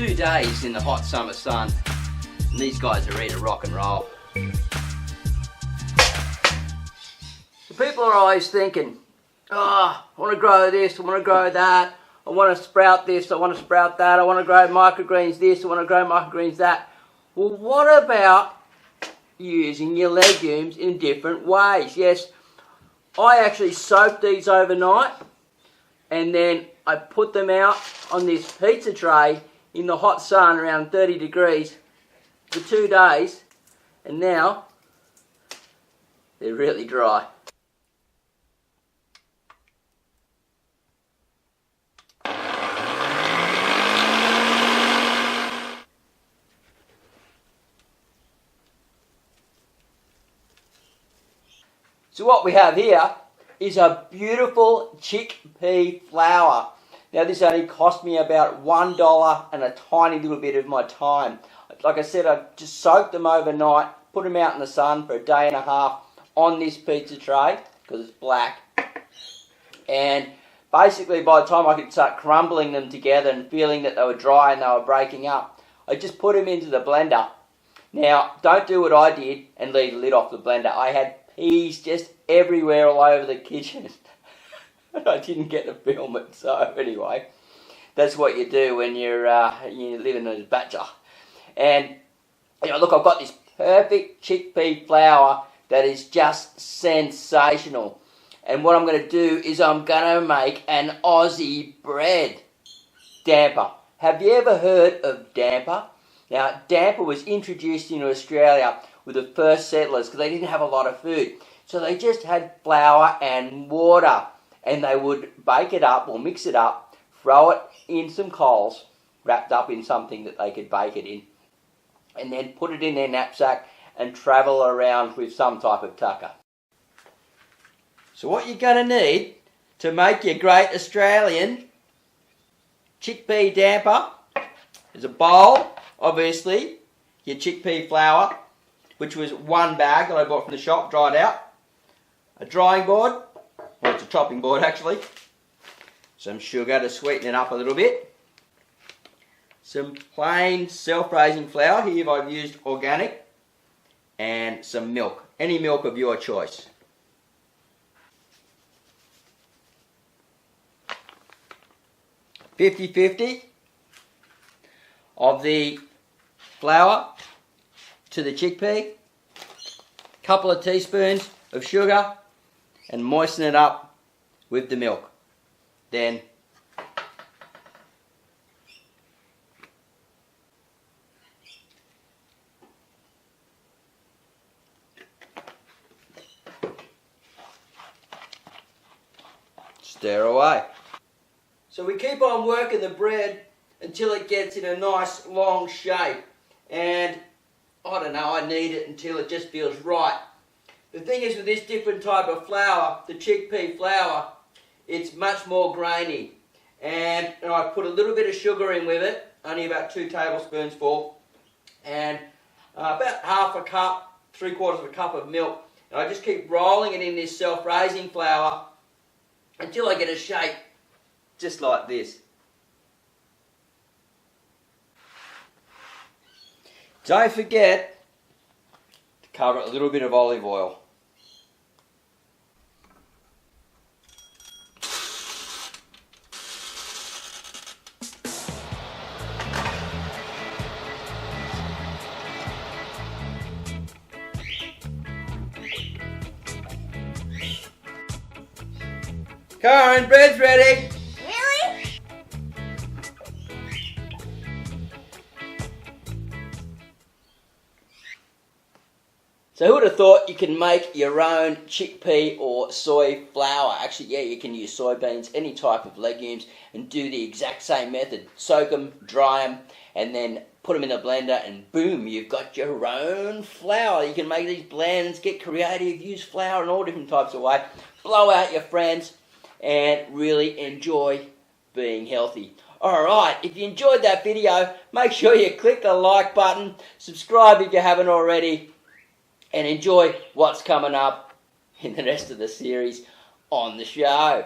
2 days in the hot summer sun, and these guys are ready to rock and roll. So people are always thinking, oh, I want to grow this, I want to grow that, I want to sprout this, I want to sprout that, I want to grow microgreens this, I want to grow microgreens that. Well, what about using your legumes in different ways? Yes, I actually soak these overnight, and then I put them out on this pizza tray in the hot sun around 30 degrees for 2 days, and now they're really dry. So what we have here is a beautiful chickpea flour. Now this only cost me about $1 and a tiny little bit of my time. Like I said, I just soaked them overnight, put them out in the sun for a day and a half on this pizza tray because it's black. And basically by the time I could start crumbling them together and feeling that they were dry and they were breaking up, I just put them into the blender. Now don't do what I did and leave the lid off the blender. I had peas just everywhere all over the kitchen. I didn't get to film it, so anyway, that's what you do when you're living as a bachelor. And look, I've got this perfect chickpea flour that is just sensational. And what I'm going to do is I'm going to make an Aussie bread damper. Have you ever heard of damper? Now, damper was introduced into Australia with the first settlers because they didn't have a lot of food. So they just had flour and water, and they would bake it up or mix it up, throw it in some coals, wrapped up in something that they could bake it in, and then put it in their knapsack and travel around with some type of tucker. So what you're going to need to make your great Australian chickpea damper is a bowl, obviously, your chickpea flour, which was 1 bag that I bought from the shop, dried out, a drying board, well it's a chopping board actually, some sugar to sweeten it up a little bit, some plain self-raising flour, here I've used organic, and some milk, any milk of your choice. $50-50 of the flour to the chickpea, couple of teaspoons of sugar, and moisten it up with the milk. Then stir away. So we keep on working the bread until it gets in a nice long shape, and I don't know, I knead it until it just feels right. The thing is with this different type of flour, the chickpea flour, it's much more grainy. And I put a little bit of sugar in with it, only about 2 tablespoons full, and about half a cup, 3/4 of a cup of milk. And I just keep rolling it in this self-raising flour until I get a shape just like this. Don't forget to cover it with a little bit of olive oil. Karen, bread's ready. Really? So who would have thought you can make your own chickpea or soy flour? Actually, yeah, you can use soybeans, any type of legumes, and do the exact same method. Soak them, dry them, and then put them in a blender, and boom, you've got your own flour. You can make these blends, get creative, use flour in all different types of ways. Blow out your friends, and really enjoy being healthy. Alright, if you enjoyed that video, make sure you click the like button, subscribe if you haven't already, and enjoy what's coming up in the rest of the series on the show.